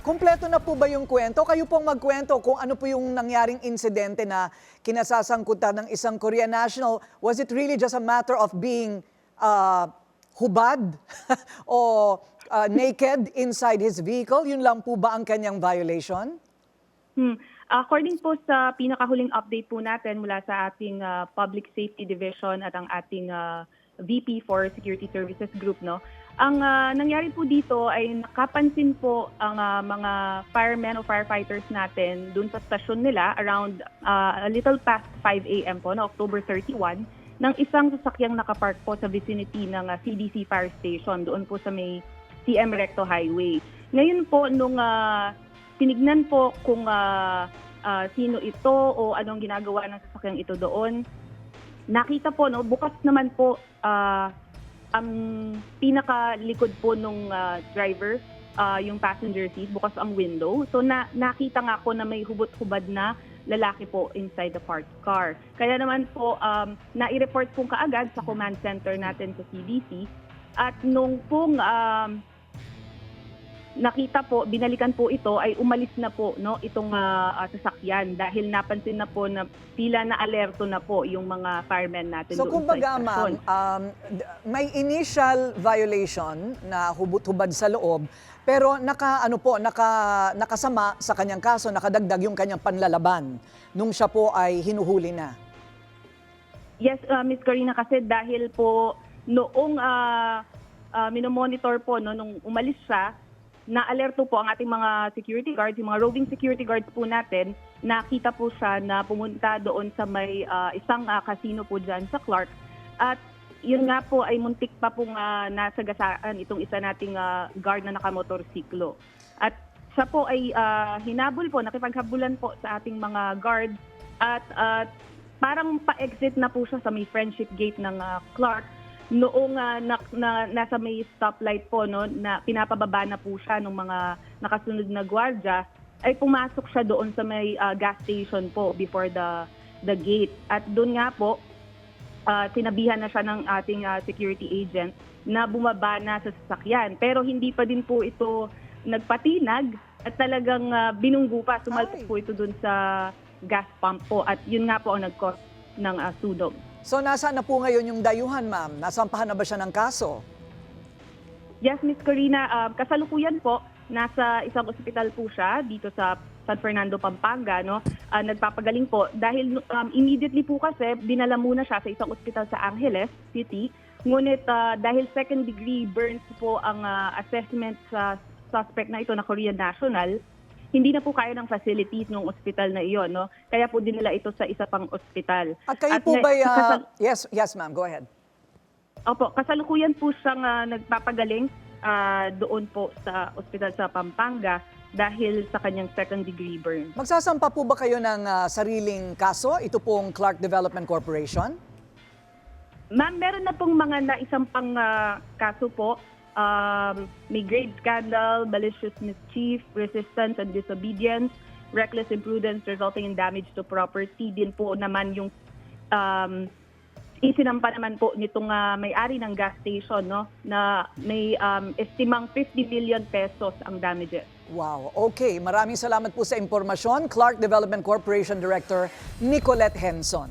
Kumpleto na po ba yung kwento? Kayo pong magkwento kung ano po yung nangyaring insidente na kinasasangkutan ng isang Korean national. Was it really just a matter of being hubad o naked inside his vehicle? Yun lang po ba ang kanyang violation? According po sa pinakahuling update po natin mula sa ating Public Safety Division at ang ating VP for Security Services Group, no, ang nangyari po dito ay nakapansin po ang mga firemen o firefighters natin dun sa stasyon nila around a little past 5 a.m. po, no, October 31, ng isang sasakyang nakapark po sa vicinity ng CDC Fire Station doon po sa may CM Recto Highway. Ngayon po, nung tinignan po kung sino ito o anong ginagawa ng sasakyang ito doon, nakita po, no, bukas naman po ang pinakalikod po nung driver, yung passenger seat, bukas ang window. So nakita nga po na may hubot-hubad na lalaki po inside the parked car. Kaya naman po, nai-report po kaagad sa command center natin sa CDC. At nung pong nakita po, binalikan po ito, ay umalis na po, no, itong sasakyan dahil napansin na po na tila na alerto na po yung mga firemen natin. So kumbaga ma'am, may initial violation na hubot-hubad sa loob, pero nakasama sa kanyang kaso, nakadagdag yung kanyang panlalaban nung siya po ay hinuhuli na. Yes, Ms. Corina, kasi dahil po noong minomonitor po, no, nung umalis siya, na-alerto po ang ating mga security guards, yung mga roving security guards po natin, nakita po siya na pumunta doon sa may isang casino po dyan sa Clark. At yun nga po ay muntik pa pong nasagasaan itong isa nating guard na nakamotorsiklo. At siya po ay hinabol po, nakipaghabulan po sa ating mga guard at parang pa-exit na po siya sa may friendship gate ng Clark. Noong nasa may stoplight po, no, na pinapababa na po siya ng mga nakasunod na gwardiya, ay pumasok siya doon sa may gas station po before the gate. At doon nga po, sinabihan na siya ng ating security agent na bumaba na sa sasakyan. Pero hindi pa din po ito nagpatinag at talagang binunggo pa, sumalpok po ito doon sa gas pump po. At yun nga po ang nag-cause ng sunog. So nasaan na po ngayon yung dayuhan, ma'am? Nasampahan na ba siya ng kaso? Yes, Ms. Corina, kasalukuyan po, nasa isang ospital po siya dito sa San Fernando, Pampanga, no? Nagpapagaling po dahil immediately po kasi dinala muna siya sa isang ospital sa Angeles City. Ngunit dahil second degree burns po ang assessment sa suspect na ito na Korean national, hindi na po kaya ng facilities ng ospital na iyon, no? Kaya po dinala ito sa isa pang ospital. At kayo po ba, yes ma'am, go ahead. Opo, kasalukuyan po siyang nagpapagaling doon po sa ospital sa Pampanga dahil sa kanyang second degree burn. Magsasampa po ba kayo ng sariling kaso? Ito pong Clark Development Corporation? Ma'am, meron na pong mga naisampang kaso po. May grave scandal, malicious mischief, resistance and disobedience, reckless imprudence resulting in damage to property. Din po naman yung isinampa naman po nitong may-ari ng gas station, no, na may estimang 50 million pesos ang damages. Wow, okay. Maraming salamat po sa impormasyon. Clark Development Corporation Director Nicolette Henson.